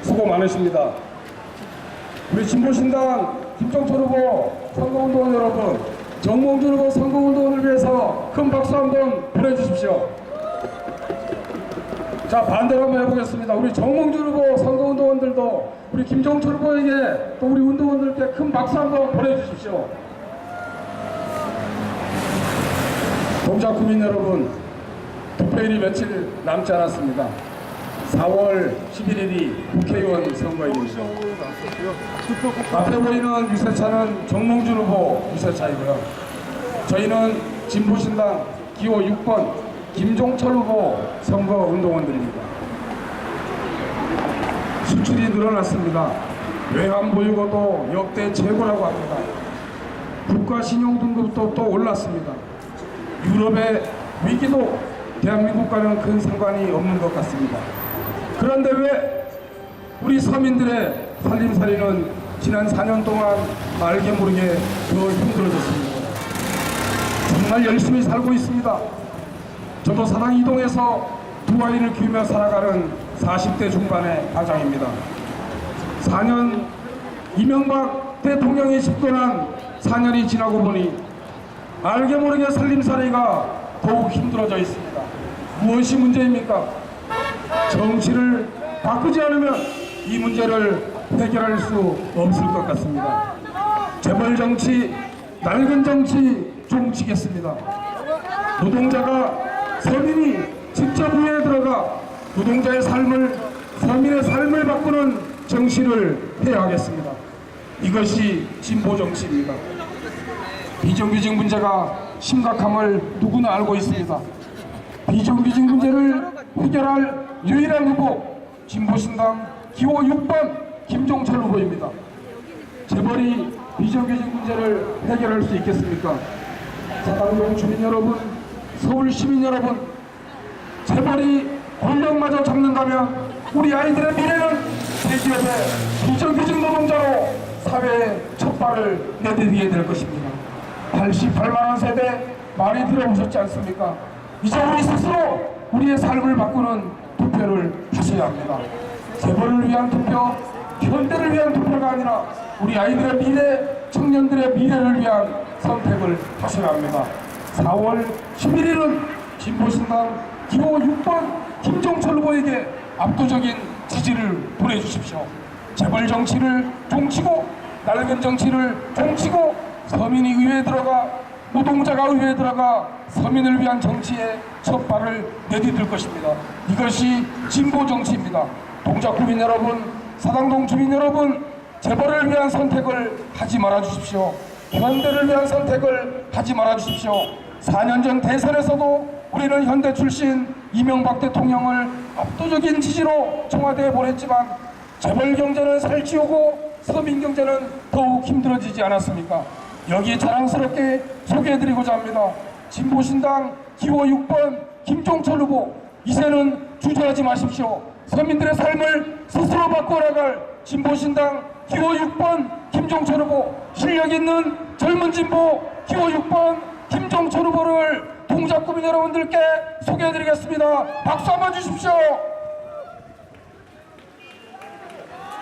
수고 많으십니다. 우리 진보신당 김종철 후보 선거운동원 여러분, 정몽준 후보 선거운동원을 위해서 큰 박수 한번 보내주십시오. 자, 반대로 한번 해보겠습니다. 우리 정몽준 후보 선거운동원들도 우리 김종철 후보에게 또 우리 운동원들께 큰 박수 한번 보내주십시오. 동작구민 여러분, 투표일이 며칠 남지 않았습니다. 4월 11일이 국회의원 선거일입니다. 앞에 보이는 유세차는 정몽준 후보 유세차이고요. 저희는 진보신당 기호 6번 김종철 후보 선거운동원들입니다. 수출이 늘어났습니다. 외환 보유고도 역대 최고라고 합니다. 국가 신용등급도 또 올랐습니다. 유럽의 위기도 대한민국과는 큰 상관이 없는 것 같습니다. 그런데 왜 우리 서민들의 살림살이는 지난 4년 동안 알게 모르게 더 힘들어졌습니다. 정말 열심히 살고 있습니다. 저도 사당 이동해서 두 아이를 키우며 살아가는 40대 중반의 가장입니다. 4년 이명박 대통령이 집권한 4년이 지나고 보니 알게 모르게 살림살이가 더욱 힘들어져 있습니다. 무엇이 문제입니까? 정치를 바꾸지 않으면 이 문제를 해결할 수 없을 것 같습니다. 재벌 정치, 낡은 정치 종치겠습니다. 노동자가 서민이 직접 위에 들어가 노동자의 삶을, 서민의 삶을 바꾸는 정치를 해야 하겠습니다. 이것이 진보 정치입니다. 비정규직 문제가 심각함을 누구나 알고 있습니다. 비정규직 문제를 해결할 유일한 후보, 진보신당 기호 6번 김종철 후보입니다. 재벌이 비정규직 문제를 해결할 수 있겠습니까? 사당동 주민 여러분, 서울 시민 여러분, 재벌이 권력마저 잡는다면 우리 아이들의 미래는 대기업의 비정규직 노동자로 사회에 첫 발을 내디디게 될 것입니다. 88만원 세대 많이 들어보셨지 않습니까? 이제 우리 스스로 우리의 삶을 바꾸는 투표를 하셔야 합니다. 재벌을 위한 투표, 현대를 위한 투표가 아니라 우리 아이들의 미래, 청년들의 미래를 위한 선택을 하셔야 합니다. 4월 11일은 진보신당 기호 6번 김종철 후보에게 압도적인 지지를 보내주십시오. 재벌 정치를 종치고 낡은 정치를 종치고 서민이 의회에 들어가 노동자가 의회에 들어가 서민을 위한 정치에 첫 발을 내디딜 것입니다. 이것이 진보 정치입니다. 동작구민 여러분, 사당동 주민 여러분, 재벌을 위한 선택을 하지 말아 주십시오. 현대를 위한 선택을 하지 말아 주십시오. 4년 전 대선에서도 우리는 현대 출신 이명박 대통령을 압도적인 지지로 청와대에 보냈지만 재벌 경제는 살찌우고 서민 경제는 더욱 힘들어지지 않았습니까? 여기에 자랑스럽게 소개해드리고자 합니다. 진보신당 기호 6번 김종철 후보, 이제는 주저하지 마십시오. 서민들의 삶을 스스로 바꿔나갈 진보신당 기호 6번 김종철 후보, 실력 있는 젊은 진보 기호 6번 김종철 후보를 동작구민 여러분들께 소개해드리겠습니다. 박수 한번 주십시오.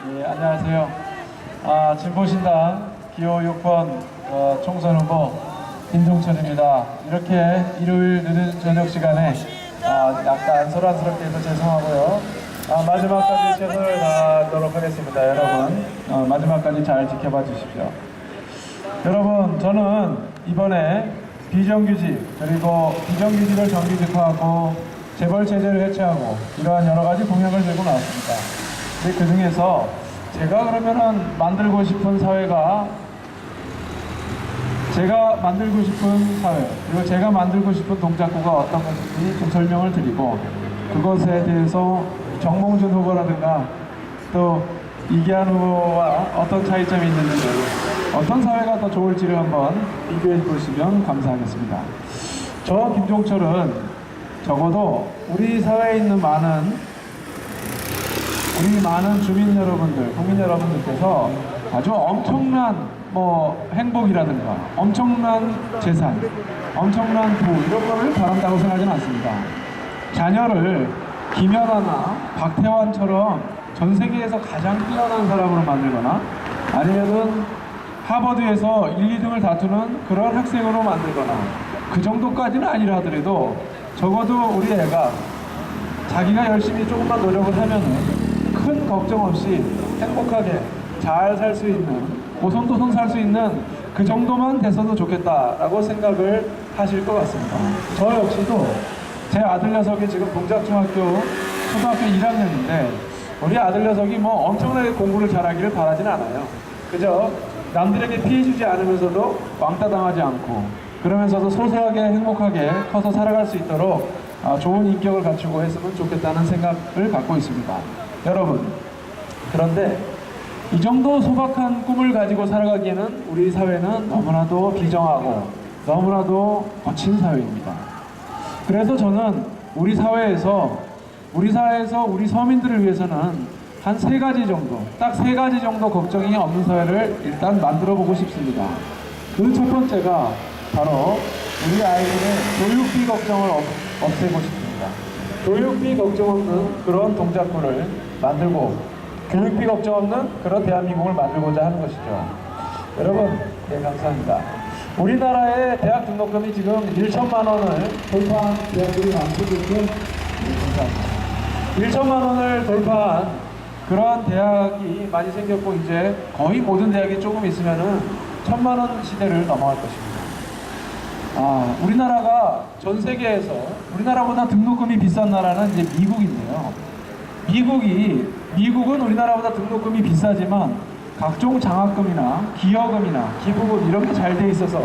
네, 안녕하세요. 진보신당 기호 6번 총선 후보 김종철입니다. 이렇게 일요일 늦은 저녁 시간에 약간 소란스럽게 해서 죄송하고요. 마지막까지 최선을 다하도록 하겠습니다. 여러분, 마지막까지 잘 지켜봐 주십시오. 여러분, 저는 이번에 비정규직 그리고 비정규직을 정규직화하고 재벌 체제를 해체하고 이러한 여러 가지 공약을 들고 나왔습니다. 근데 그 중에서 제가 그러면은 만들고 싶은 사회가 제가 만들고 싶은 사회 그리고 제가 만들고 싶은 동작구가 어떤 것인지 좀 설명을 드리고 그것에 대해서 정몽준 후보라든가 또 이기한 후보와 어떤 차이점이 있는지 어떤 사회가 더 좋을지를 한번 비교해 보시면 감사하겠습니다. 저 김종철은 적어도 우리 사회에 있는 많은 주민 여러분들, 국민 여러분들께서 아주 엄청난 행복이라든가 엄청난 재산, 엄청난 부 이런 거를 바란다고 생각하지는 않습니다. 자녀를 김연아나 박태환처럼 전 세계에서 가장 뛰어난 사람으로 만들거나 아니면은 하버드에서 1, 2등을 다투는 그런 학생으로 만들거나 그 정도까지는 아니라 하더라도 적어도 우리 애가 자기가 열심히 조금만 노력을 하면은 큰 걱정 없이 행복하게 잘 살 수 있는 오손도손 살 수 있는 그 정도만 돼서도 좋겠다라고 생각을 하실 것 같습니다. 저 역시도 제 아들 녀석이 지금 동작중학교 초등학교 1학년인데 우리 아들 녀석이 뭐 엄청나게 공부를 잘하기를 바라진 않아요. 그저 남들에게 피해주지 않으면서도 왕따 당하지 않고 그러면서도 소소하게 행복하게 커서 살아갈 수 있도록 좋은 인격을 갖추고 했으면 좋겠다는 생각을 갖고 있습니다. 여러분, 그런데 이 정도 소박한 꿈을 가지고 살아가기에는 우리 사회는 너무나도 비정하고 너무나도 거친 사회입니다. 그래서 저는 우리 사회에서 우리 서민들을 위해서는 한 3가지 정도, 딱 3가지 정도 걱정이 없는 사회를 일단 만들어 보고 싶습니다. 그 첫 번째가 바로 우리 아이들의 교육비 걱정을 없애고 싶습니다. 교육비 걱정 없는 그런 동작구를 만들고 교육비 걱정 없는 그런 대한민국을 만들고자 하는 것이죠. 여러분, 네, 감사합니다. 우리나라의 대학 등록금이 지금 1천만 원을 돌파한 대학들이 많거든요. 네, 감사합니다. 1천만 원을 돌파한 그러한 대학이 많이 생겼고 이제 거의 모든 대학이 조금 있으면은 1,000만 원 시대를 넘어갈 것입니다. 우리나라가 전 세계에서 우리나라보다 등록금이 비싼 나라는 이제 미국인데요. 미국은 우리나라보다 등록금이 비싸지만 각종 장학금이나 기여금이나 기부금 이런 게 잘 돼 있어서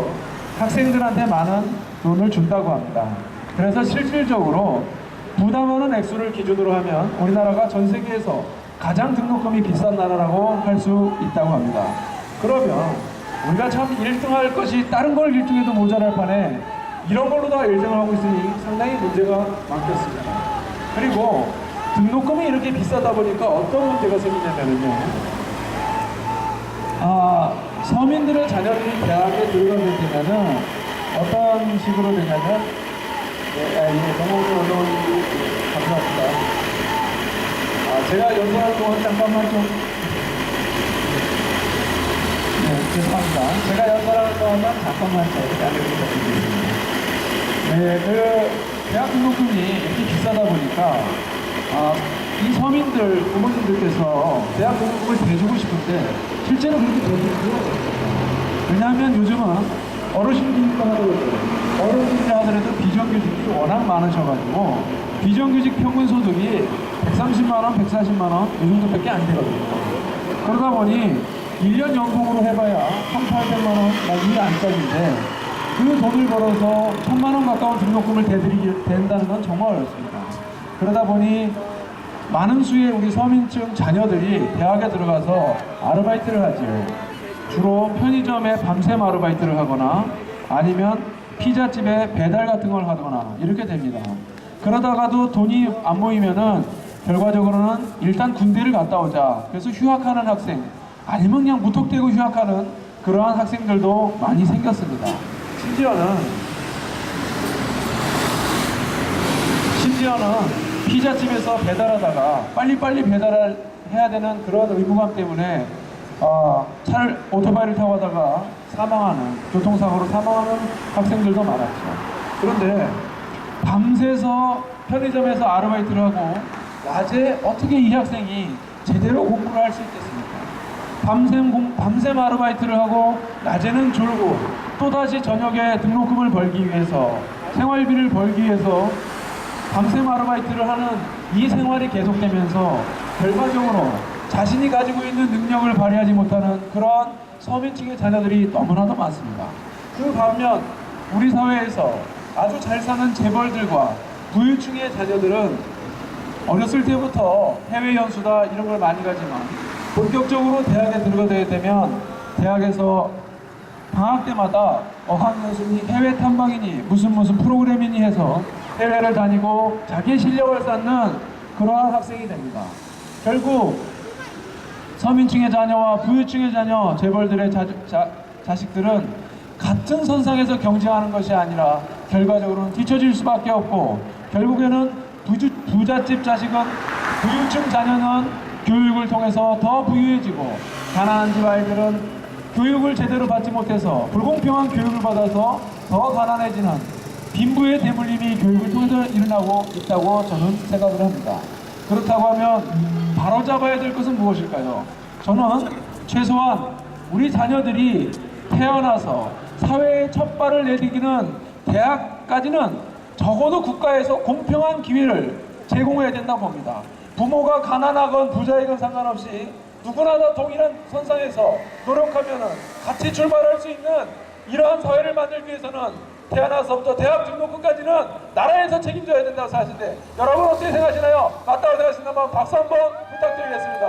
학생들한테 많은 돈을 준다고 합니다. 그래서 실질적으로 부담하는 액수를 기준으로 하면 우리나라가 전 세계에서 가장 등록금이 비싼 나라라고 할 수 있다고 합니다. 그러면 우리가 참 1등 할 것이 다른 걸 1등해도 모자랄 판에 이런 걸로 다 1등을 하고 있으니 상당히 문제가 많겠습니다. 그리고 등록금이 이렇게 비싸다 보니까 어떤 문제가 생기냐면요. 서민들의 자녀들이 대학에 들어가게 되면은 어떤 식으로 되냐면 정몽준 원장님 감사합니다. 제가 연설할 동안 잠깐만 좀 죄송합니다. 제가 연설할 동안만 잠깐만 알려드리겠습니다. 대학 등록금이 이렇게 비싸다 보니까 이 서민들 부모님들께서 대학 등록금을 대주고 싶은데 실제로 그렇게 대주는 게 없습니다. 왜냐하면 요즘은 어르신들과 하더라도 비정규직이 워낙 많으셔가지고 비정규직 평균 소득이 130만 원, 140만 원 이 정도밖에 안 되거든요. 그러다 보니 1년 연봉으로 해봐야 1,800만 원 이게 안짝인데 그 돈을 벌어서 1,000만 원 가까운 등록금을 대드리게 된다는 건 정말 어렵습니다. 그러다 보니 많은 수의 우리 서민층 자녀들이 대학에 들어가서 아르바이트를 하지요. 주로 편의점에 밤샘 아르바이트를 하거나 아니면 피자집에 배달 같은 걸 하거나 이렇게 됩니다. 그러다가도 돈이 안 모이면은 결과적으로는 일단 군대를 갔다 오자. 그래서 휴학하는 학생, 아니면 그냥 무턱대고 휴학하는 그러한 학생들도 많이 생겼습니다. 심지어는 피자집에서 배달하다가 빨리빨리 배달을 해야 되는 그런 의무감 때문에 오토바이를 타고 가다가 교통사고로 사망하는 학생들도 많았죠. 그런데 밤새서 편의점에서 아르바이트를 하고 낮에 어떻게 이 학생이 제대로 공부를 할 수 있겠습니까? 밤샘 아르바이트를 하고 낮에는 졸고 또다시 저녁에 등록금을 벌기 위해서 생활비를 벌기 위해서 밤샘 아르바이트를 하는 이 생활이 계속되면서 결과적으로 자신이 가지고 있는 능력을 발휘하지 못하는 그러한 서민층의 자녀들이 너무나도 많습니다. 그 반면 우리 사회에서 아주 잘 사는 재벌들과 부유층의 자녀들은 어렸을 때부터 해외 연수다 이런 걸 많이 가지만 본격적으로 대학에 들어가게 되면 대학에서 방학 때마다 어학연수니 해외 탐방이니 무슨 프로그램이니 해서 해외를 다니고 자기의 실력을 쌓는 그러한 학생이 됩니다. 결국 서민층의 자녀와 부유층의 자녀, 재벌들의 자식들은 같은 선상에서 경쟁하는 것이 아니라 결과적으로는 뒤처질 수밖에 없고 결국에는 부잣집 자식은 부유층 자녀는 교육을 통해서 더 부유해지고 가난한 집 아이들은 교육을 제대로 받지 못해서 불공평한 교육을 받아서 더 가난해지는 빈부의 대물림이 교육을 통해서 일어나고 있다고 저는 생각을 합니다. 그렇다고 하면 바로잡아야 될 것은 무엇일까요? 저는 최소한 우리 자녀들이 태어나서 사회에 첫 발을 내디기는 대학까지는 적어도 국가에서 공평한 기회를 제공해야 된다고 봅니다. 부모가 가난하건 부자이건 상관없이 누구나 다 동일한 선상에서 노력하면 같이 출발할 수 있는 이러한 사회를 만들기 위해서는 태어나서부터 대학 등록금까지는 나라에서 책임져야 된다고 생각하시는데 여러분 어떻게 생각하시나요? 맞다고 생각하신다면 박수 한번 부탁드리겠습니다.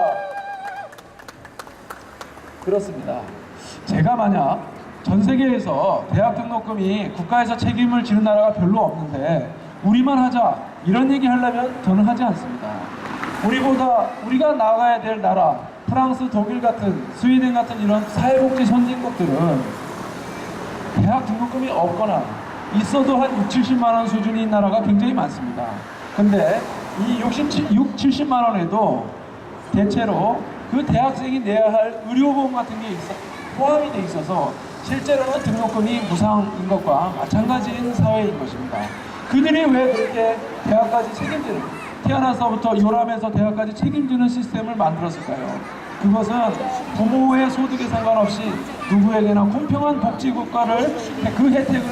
그렇습니다. 제가 만약 전 세계에서 대학 등록금이 국가에서 책임을 지는 나라가 별로 없는데 우리만 하자 이런 얘기 하려면 저는 하지 않습니다. 우리가 나가야 될 나라 프랑스, 독일 같은 스웨덴 같은 이런 사회복지 선진국들은 대학 등록금이 없거나 있어도 한 6, 70만 원 수준인 나라가 굉장히 많습니다. 근데 이 6, 70만 원에도 대체로 그 대학생이 내야 할 의료보험 같은 게 포함이 돼 있어서 실제로는 등록금이 무상인 것과 마찬가지인 사회인 것입니다. 그들이 왜 그렇게 대학까지 책임지는, 태어나서부터 요람에서 대학까지 책임지는 시스템을 만들었을까요? 그것은 부모의 소득에 상관없이 누구에게나 공평한 복지국가를 그 혜택을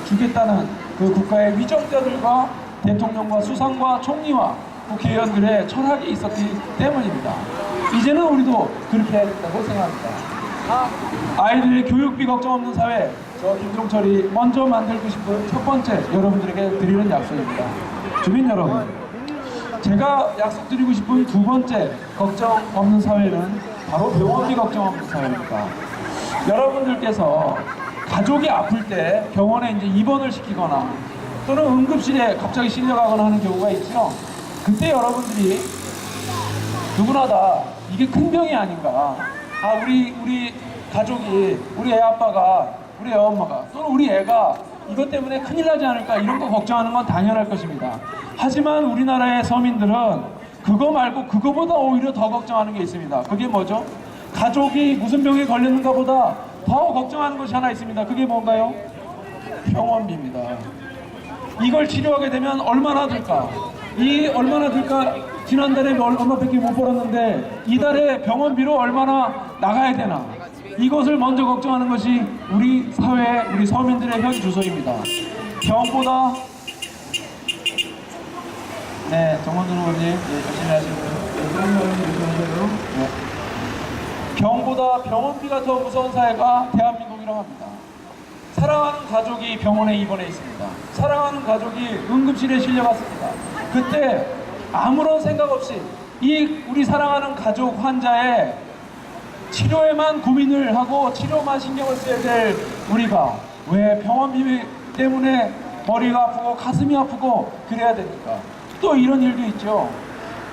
주겠다는 그 국가의 위정자들과 대통령과 수상과 총리와 국회의원들의 철학이 있었기 때문입니다. 이제는 우리도 그렇게 해야 된다고 생각합니다. 아이들의 교육비 걱정 없는 사회, 저 김종철이 먼저 만들고 싶은 첫 번째 여러분들에게 드리는 약속입니다. 주민 여러분, 제가 약속드리고 싶은 두 번째 걱정 없는 사회는 바로 병원비 걱정 없는 사회입니다. 여러분들께서 가족이 아플 때 병원에 이제 입원을 시키거나 또는 응급실에 갑자기 실려가거나 하는 경우가 있죠. 그때 여러분들이 누구나 다 이게 큰 병이 아닌가, 우리 가족이, 우리 애 아빠가, 우리 애 엄마가 또는 우리 애가 이것 때문에 큰일 나지 않을까 이런 거 걱정하는 건 당연할 것입니다. 하지만 우리나라의 서민들은 그거 말고 그거보다 오히려 더 걱정하는 게 있습니다. 그게 뭐죠? 가족이 무슨 병에 걸렸는가 보다 더 걱정하는 것이 하나 있습니다. 그게 뭔가요? 병원비입니다. 이걸 치료하게 되면 얼마나 들까? 얼마나 들까? 지난달에 얼마밖에 못 벌었는데 이달에 병원비로 얼마나 나가야 되나? 이것을 먼저 걱정하는 것이 우리 사회, 우리 서민들의 현 주소입니다. 병보다, 네, 정원준 의원님, 열심히 하시고요. 병보다 병원비가 더 무서운 사회가 대한민국이라고 합니다. 사랑하는 가족이 병원에 입원해 있습니다. 사랑하는 가족이 응급실에 실려갔습니다. 그때 아무런 생각 없이 우리 사랑하는 가족 환자의 치료에만 고민을 하고 치료만 신경을 써야 될 우리가 왜 병원비 때문에 머리가 아프고 가슴이 아프고 그래야 됩니까? 또 이런 일도 있죠.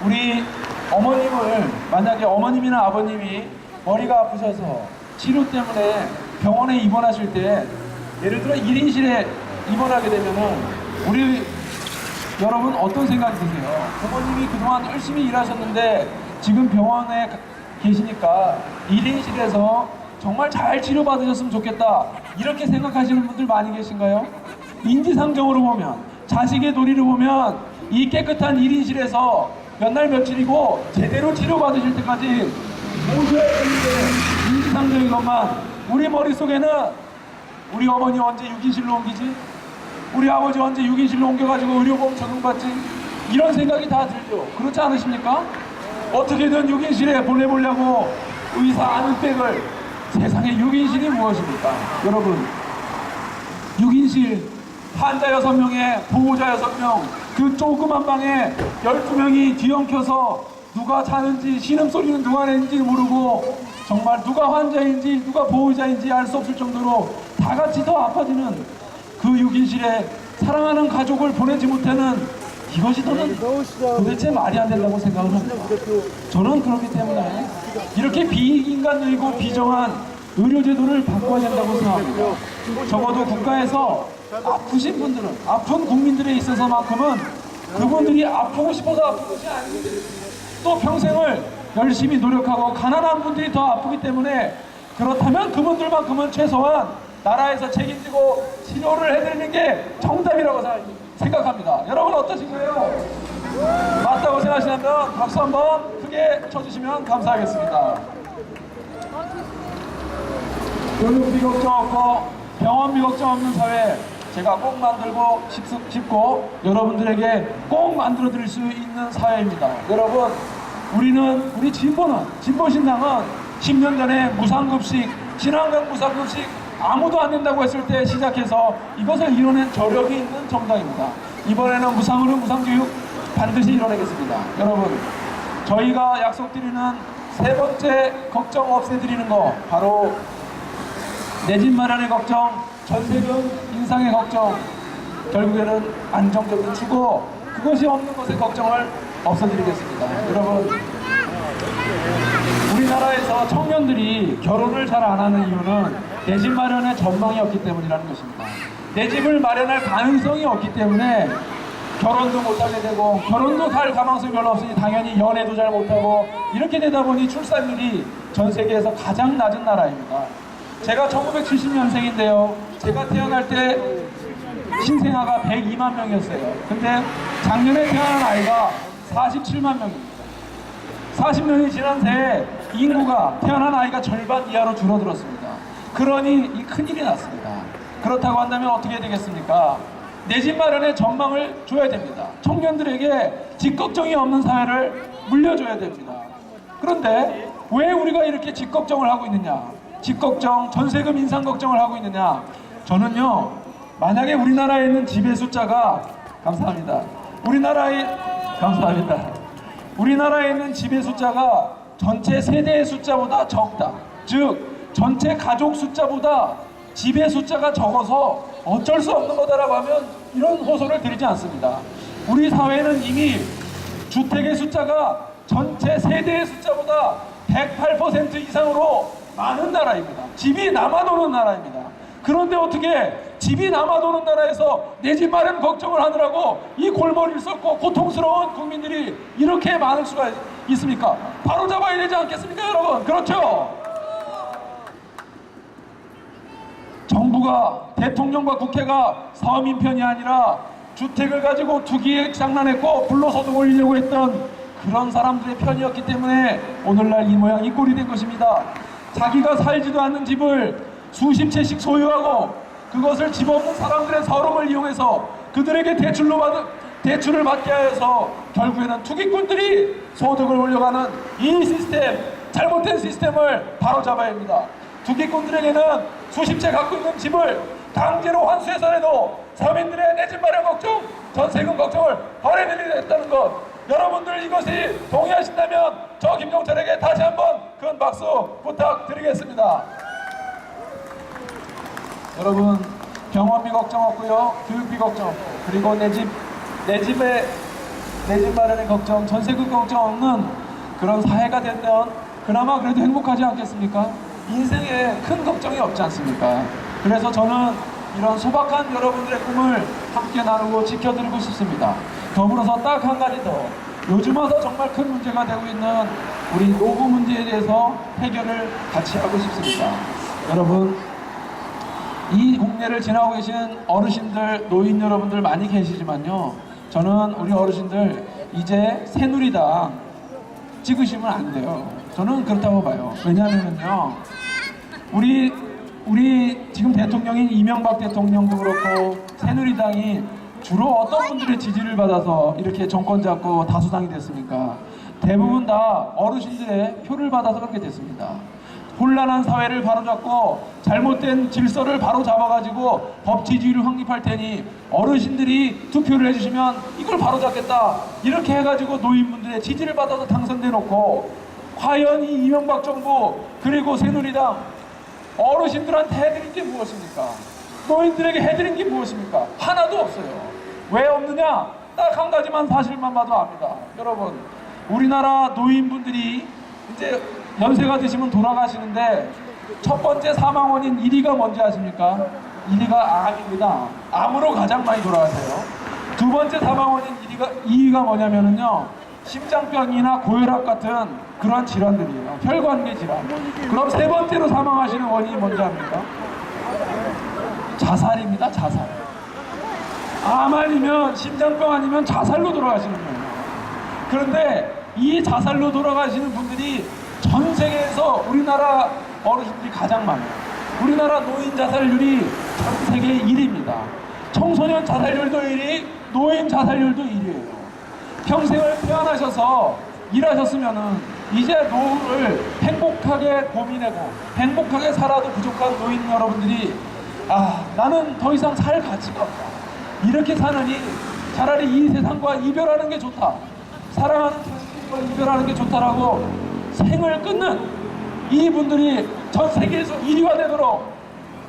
우리 어머님을, 만약에 어머님이나 아버님이 머리가 아프셔서 치료 때문에 병원에 입원하실 때 예를 들어 1인실에 입원하게 되면은 우리 여러분 어떤 생각이 드세요? 부모님이 그동안 열심히 일하셨는데 지금 병원에 계시니까 1인실에서 정말 잘 치료받으셨으면 좋겠다 이렇게 생각하시는 분들 많이 계신가요? 인지상정으로 보면, 자식의 도리를 보면 이 깨끗한 1인실에서 몇 날 며칠이고 제대로 치료받으실 때까지 모셔야 되는데 인지상정인 것만, 우리 머릿속에는 우리 어머니 언제 6인실로 옮기지? 우리 아버지 언제 6인실로 옮겨가지고 의료보험 적용받지? 이런 생각이 다 들죠. 그렇지 않으십니까? 어떻게든 6인실에 보내보려고 의사 아는백을, 세상에 6인실이 무엇입니까? 여러분, 6인실 환자 6명에 보호자 6명, 그 조그만 방에 12명이 뒤엉켜서 누가 자는지 신음소리는 누가 내는지 모르고 정말 누가 환자인지 누가 보호자인지 알 수 없을 정도로 다 같이 더 아파지는 그 6인실에 사랑하는 가족을 보내지 못하는 이것이 저는 도대체 말이 안 된다고 생각을 합니다. 저는 그렇기 때문에 이렇게 비인간적이고 비정한 의료제도를 바꿔야 된다고 생각합니다. 적어도 국가에서 아프신 분들은, 아픈 국민들에 있어서만큼은 그분들이 아프고 싶어서 아픈 것이 아니고 또 평생을 열심히 노력하고 가난한 분들이 더 아프기 때문에 그렇다면 그분들만큼은 최소한 나라에서 책임지고 치료를 해드리는 게 정답이라고 생각합니다. 여러분 어떠신가요? 맞다고 생각하시면 박수 한번 크게 쳐주시면 감사하겠습니다. 교육비 걱정 없고 병원비 걱정 없는 사회 제가 꼭 만들고 싶고 여러분들에게 꼭 만들어 드릴 수 있는 사회입니다. 여러분 우리 진보신당은 10년 전에 무상급식, 친환경 무상급식 아무도 안 된다고 했을 때 시작해서 이것을 이뤄낸 저력이 있는 정당입니다. 이번에는 무상의료, 무상교육 반드시 이뤄내겠습니다. 여러분 저희가 약속드리는 세 번째 걱정 없애드리는 거 바로 내 집 마련의 걱정, 전세금 인상의 걱정, 결국에는 안정적인 주거, 그것이 없는 것의 걱정을 없애드리겠습니다. 여러분 우리나라에서 청년들이 결혼을 잘 안 하는 이유는 내 집 마련의 전망이 없기 때문이라는 것입니다. 내 집을 마련할 가능성이 없기 때문에 결혼도 못하게 되고 결혼도 할 가망성이 별로 없으니 당연히 연애도 잘 못하고 이렇게 되다 보니 출산율이 전 세계에서 가장 낮은 나라입니다. 제가 1970년생인데요. 제가 태어날 때 신생아가 102만 명이었어요. 근데 작년에 태어난 아이가 47만 명입니다. 40년이 지난 새에 인구가 태어난 아이가 절반 이하로 줄어들었습니다. 그러니 이 큰일이 났습니다. 그렇다고 한다면 어떻게 되겠습니까? 내 집 마련의 전망을 줘야 됩니다. 청년들에게 집 걱정이 없는 사회를 물려줘야 됩니다. 그런데 왜 우리가 이렇게 집 걱정을 하고 있느냐? 집 걱정, 전세금 인상 걱정을 하고 있느냐? 저는요, 만약에 우리나라에 있는 집의 숫자가 감사합니다. 우리나라에 있는 집의 숫자가 전체 세대의 숫자보다 적다. 즉 전체 가족 숫자보다 집의 숫자가 적어서 어쩔 수 없는 거다라고 하면 이런 호소를 드리지 않습니다. 우리 사회는 이미 주택의 숫자가 전체 세대의 숫자보다 108% 이상으로 많은 나라입니다. 집이 남아도는 나라입니다. 그런데 어떻게 집이 남아도는 나라에서 내 집 마련 걱정을 하느라고 이 골머리를 썩고 고통스러운 국민들이 이렇게 많을 수가 있습니까? 바로 잡아야 되지 않겠습니까, 여러분? 그렇죠? 정부가, 대통령과 국회가 서민 편이 아니라 주택을 가지고 투기에 장난했고 불로소득 올리려고 했던 그런 사람들의 편이었기 때문에 오늘날 이 모양 이 꼴이 된 것입니다. 자기가 살지도 않는 집을 수십 채씩 소유하고 그것을 집 없는 사람들의 서름을 이용해서 그들에게 대출을 받게 하여서 결국에는 투기꾼들이 소득을 올려가는 이 시스템, 잘못된 시스템을 바로잡아야 합니다. 투기꾼들에게는 수십 채 갖고 있는 집을 강제로 환수해서라도 서민들의 내 집 마련 걱정, 전세금 걱정을 덜어내리겠다는 것, 여러분들 이것이 동의하신다면 저 김종철에게 다시 한번 큰 박수 부탁드리겠습니다. 여러분 병원비 걱정 없고요, 교육비 걱정 없고, 그리고 내 집 마련의 걱정, 전세금 걱정 없는 그런 사회가 되면 그나마 그래도 행복하지 않겠습니까? 인생에 큰 걱정이 없지 않습니까? 그래서 저는 이런 소박한 여러분들의 꿈을 함께 나누고 지켜드리고 싶습니다. 더불어서 딱 한 가지 더, 요즘 와서 정말 큰 문제가 되고 있는 우리 노후 문제에 대해서 해결을 같이 하고 싶습니다. 여러분, 이 국내를 지나고 계신 어르신들, 노인 여러분들 많이 계시지만요, 저는 우리 어르신들 이제 새누리당 찍으시면 안 돼요. 저는 그렇다고 봐요. 왜냐하면요, 우리 지금 대통령인 이명박 대통령도 그렇고 새누리당이 주로 어떤 분들의 지지를 받아서 이렇게 정권 잡고 다수당이 됐습니까? 대부분 다 어르신들의 표를 받아서 그렇게 됐습니다. 혼란한 사회를 바로잡고 잘못된 질서를 바로잡아가지고 법 지지율을 확립할 테니 어르신들이 투표를 해주시면 이걸 바로잡겠다, 이렇게 해가지고 노인분들의 지지를 받아서 당선돼 놓고, 과연 이 이명박 정부 그리고 새누리당 어르신들한테 해드린 게 무엇입니까? 노인들에게 해드린 게 무엇입니까? 하나도 없어요. 왜 없느냐? 딱 한 가지만 사실만 봐도 압니다. 여러분, 우리나라 노인분들이 이제 연세가 드시면 돌아가시는데 첫 번째 사망 원인 1위가 뭔지 아십니까? 1위가 암입니다. 암으로 가장 많이 돌아가세요. 두 번째 사망 원인 2위가 뭐냐면은요, 심장병이나 고혈압 같은 그러한 질환들이에요. 혈관계 질환. 그럼 세 번째로 사망하시는 원인이 뭔지 압니까? 자살입니다. 자살. 암 아니면 심장병 아니면 자살로 돌아가시는 거예요. 그런데 이 자살로 돌아가시는 분들이 전 세계에서 우리나라 어르신들이 가장 많아요. 우리나라 노인 자살률이 전 세계 1위입니다. 청소년 자살률도 1위, 노인 자살률도 1위예요. 평생을 태어나셔서 일하셨으면은 이제 노후를 행복하게 고민하고 행복하게 살아도 부족한 노인 여러분들이 나는 더 이상 살 가치가 없다. 이렇게 사느니 차라리 이 세상과 이별하는 게 좋다. 사랑하는 자식과 이별하는 게 좋다라고 생을 끊는 이분들이 전 세계에서 1위가 되도록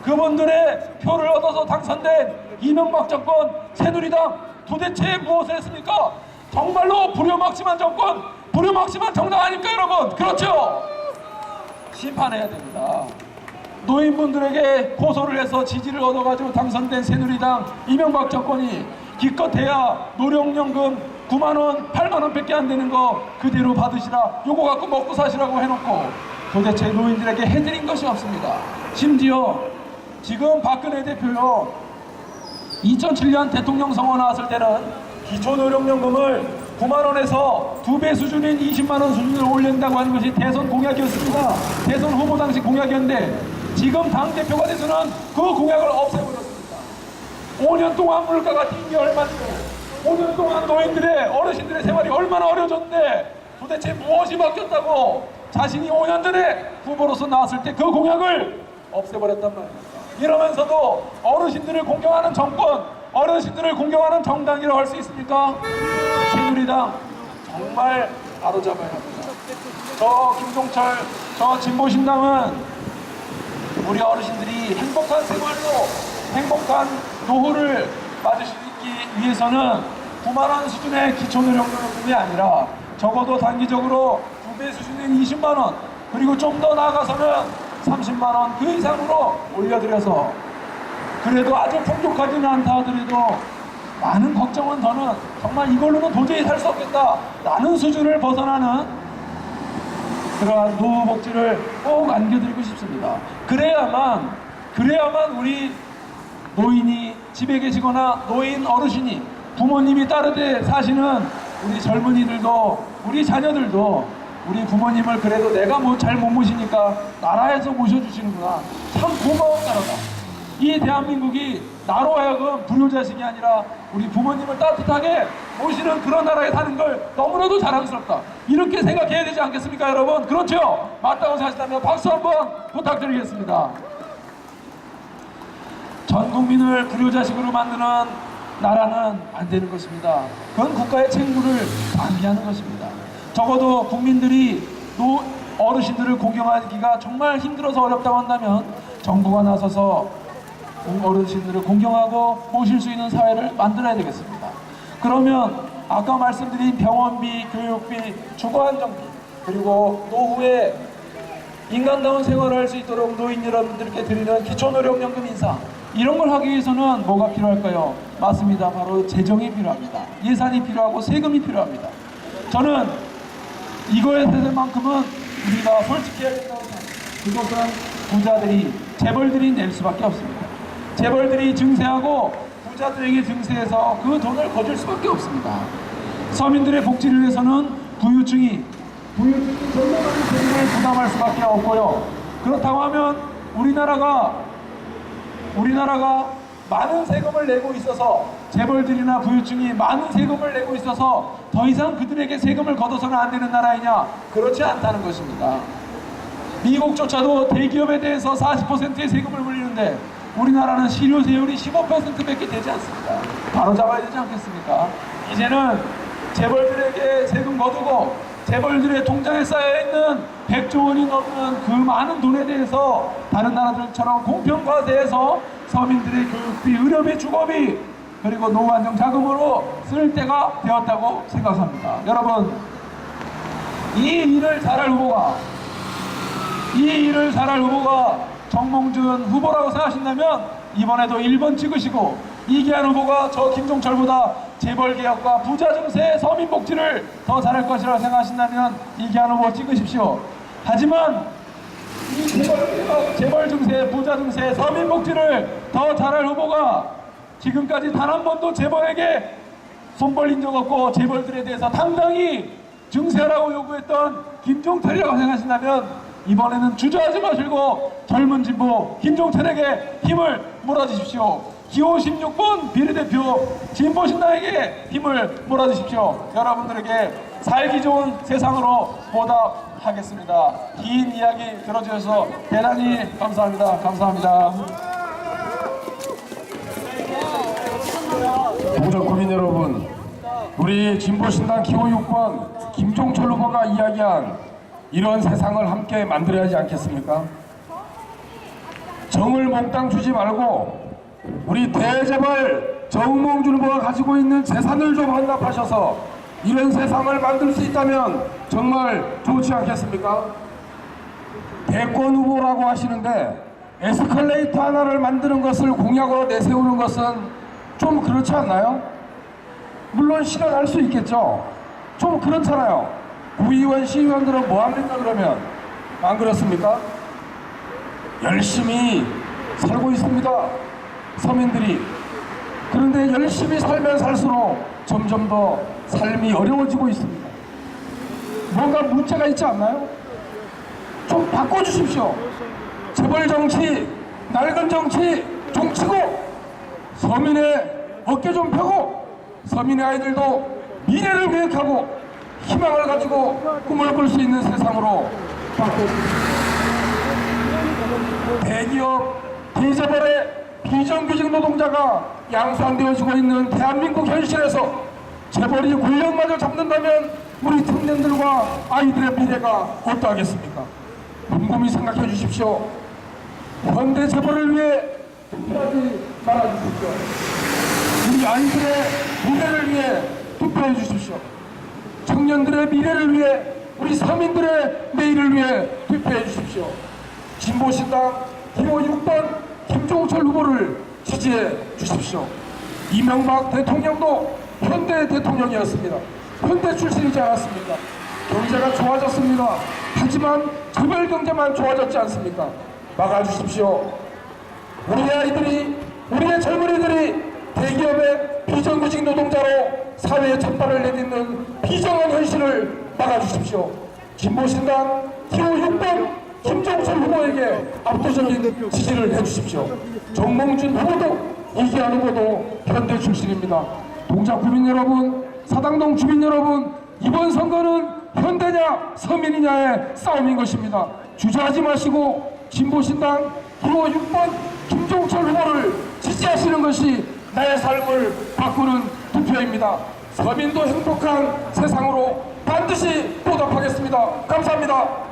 그분들의 표를 얻어서 당선된 이명박 정권, 새누리당 도대체 무엇을 했습니까? 정말로 불효막심한 정권, 불효막심한 정당 아닙니까 여러분? 그렇죠? 심판해야 됩니다. 노인분들에게 고소를 해서 지지를 얻어가지고 당선된 새누리당 이명박 정권이 기껏해야 노령연금 9만원, 8만원 밖에 안 되는 거 그대로 받으시라, 요거 갖고 먹고 사시라고 해놓고 도대체 노인들에게 해드린 것이 없습니다. 심지어 지금 박근혜 대표요, 2007년 대통령 선거 나왔을 때는 기초노령연금을 9만원에서 2배 수준인 20만원 수준으로 올린다고 하는 것이 대선 공약이었습니다. 대선 후보 당시 공약이었는데 지금 당대표가 돼서는 그 공약을 없애버렸습니다. 5년 동안 물가가 뛴 게 얼마인데, 5년 동안 노인들의, 어르신들의 생활이 얼마나 어려졌는데 도대체 무엇이 바뀌었다고 자신이 5년 전에 후보로서 나왔을 때 그 공약을 없애버렸단 말입니다. 이러면서도 어르신들을 공경하는 정권, 어르신들을 공경하는 정당이라고 할 수 있습니까? 새누리당 정말 바로잡아야 합니다. 저 김종철, 저 진보신당은 우리 어르신들이 행복한 생활로 행복한 노후를 맞을 수 있기 위해서는 9만원 수준의 기초노령연금이 아니라 적어도 단기적으로 2배 수준인 20만원, 그리고 좀 더 나아가서는 30만원 그 이상으로 올려드려서 그래도 아주 풍족하지는 않다 하더라도 많은 걱정은 저는 정말 이걸로는 도저히 살 수 없겠다 라는 수준을 벗어나는 그러한 노후 복지를 꼭 안겨드리고 싶습니다. 그래야만 우리 노인이 집에 계시거나 노인 어르신이 부모님이 따르되 사시는 우리 젊은이들도, 우리 자녀들도 우리 부모님을 그래도 내가 잘 못 모시니까 나라에서 모셔주시는구나, 참 고마운 나라다. 이 대한민국이 나로 하여금 불효자식이 아니라 우리 부모님을 따뜻하게 모시는 그런 나라에 사는 걸 너무나도 자랑스럽다, 이렇게 생각해야 되지 않겠습니까 여러분? 그렇죠? 맞다고 생각하시다면 박수 한번 부탁드리겠습니다. 전 국민을 불효자식으로 만드는 나라는 안 되는 것입니다. 그건 국가의 책무를 방기하는 것입니다. 적어도 국민들이 어르신들을 공경하기가 정말 힘들어서 어렵다고 한다면 정부가 나서서 어르신들을 공경하고 모실 수 있는 사회를 만들어야 되겠습니다. 그러면 아까 말씀드린 병원비, 교육비, 주거안정비, 그리고 노후에 인간다운 생활을 할 수 있도록 노인 여러분들께 드리는 기초노령연금 인상, 이런 걸 하기 위해서는 뭐가 필요할까요? 맞습니다. 바로 재정이 필요합니다. 예산이 필요하고 세금이 필요합니다. 저는 이거에 대해서만큼은 우리가 솔직히 해야 된다고 생각합니다. 그것은 부자들이, 재벌들이 낼 수밖에 없습니다. 재벌들이 증세하고 부자들에게 증세해서 그 돈을 거둘 수밖에 없습니다. 서민들의 복지를 위해서는 부유층이 정말 많은 세금을 부담할 수밖에 없고요. 그렇다고 하면 우리나라가 많은 세금을 내고 있어서, 재벌들이나 부유층이 많은 세금을 내고 있어서 더 이상 그들에게 세금을 걷어서는 안 되는 나라이냐? 그렇지 않다는 것입니다. 미국조차도 대기업에 대해서 40%의 세금을 물리는데 우리나라는 실효세율이 15%밖에 되지 않습니다. 바로 잡아야 되지 않겠습니까? 이제는 재벌들에게 세금 거두고 재벌들의 통장에 쌓여있는 100조 원이 넘는 그 많은 돈에 대해서 다른 나라들처럼 공평과세해서 서민들의 교육비, 의료비, 주거비, 그리고 노후안정자금으로 쓸 때가 되었다고 생각합니다. 여러분, 이 일을 잘할 후보가 정몽준 후보라고 생각하신다면 이번에도 1번 찍으시고, 이기한 후보가 저 김종철보다 재벌개혁과 부자 증세, 서민 복지를 더 잘할 것이라고 생각하신다면 이기한 후보 찍으십시오. 하지만 이 재벌 증세, 부자 증세, 서민 복지를 더 잘할 후보가 지금까지 단 한 번도 재벌에게 손 벌린 적 없고 재벌들에 대해서 당당히 증세하라고 요구했던 김종철이라고 생각하신다면 이번에는 주저하지 마시고 젊은 진보 김종철에게 힘을 몰아주십시오. 기호 16번 비례대표 진보신당에게 힘을 몰아주십시오. 여러분들에게 살기 좋은 세상으로 보답하겠습니다. 긴 이야기 들어주셔서 대단히 감사합니다. 감사합니다. 동전 국민 여러분, 우리 진보신당 기호 6번 김종철 후보가 이야기한 이런 세상을 함께 만들어야 하지 않겠습니까? 정을 몽땅 주지 말고 우리 대재벌 정몽준 후보가 가지고 있는 재산을 좀 환납하셔서 이런 세상을 만들 수 있다면 정말 좋지 않겠습니까? 대권 후보라고 하시는데 에스컬레이터 하나를 만드는 것을 공약으로 내세우는 것은 좀 그렇지 않나요? 물론 실현할 수 있겠죠. 좀 그렇잖아요. 구의원, 시의원들은 뭐합니까 그러면? 안 그렇습니까? 열심히 살고 있습니다. 서민들이. 그런데 열심히 살면 살수록 점점 더 삶이 어려워지고 있습니다. 뭔가 문제가 있지 않나요? 좀 바꿔주십시오. 재벌 정치, 낡은 정치 좀 치고 서민의 어깨 좀 펴고 서민의 아이들도 미래를 계획하고 희망을 가지고 꿈을 꿀 수 있는 세상으로 바꿔주십시오. 대기업, 대재벌의 비정규직 노동자가 양산되어지고 있는 대한민국 현실에서 재벌이 권력마저 잡는다면 우리 청년들과 아이들의 미래가 어떠하겠습니까? 곰곰이 생각해 주십시오. 현대 재벌을 위해 투표하지 말아주십시오. 우리 아이들의 미래를 위해 투표해 주십시오. 청년들의 미래를 위해, 우리 서민들의 내일을 위해 투표해 주십시오. 진보신당 기호 6번 김종철 후보를 지지해 주십시오. 이명박 대통령도 현대 대통령이었습니다. 현대 출신이지 않았습니까? 경제가 좋아졌습니다. 하지만 재벌 경제만 좋아졌지 않습니까? 막아주십시오. 우리의 아이들이, 우리의 젊은이들이 대기업의 비정규직 노동자로 사회의 첫발을 내딛는 비정한 현실을 막아주십시오. 진보신당 기호 6번 김종철 후보에게 압도적인 지지를 해주십시오. 정몽준 후보도 이기한 후보도 현대 출신입니다. 동작 구민 여러분, 사당동 주민 여러분, 이번 선거는 현대냐 서민이냐의 싸움인 것입니다. 주저하지 마시고 진보신당 기호 6번 김종철 후보를 지지하시는 것이 나의 삶을 바꾸는 투표입니다. 서민도 행복한 세상으로 반드시 보답하겠습니다. 감사합니다.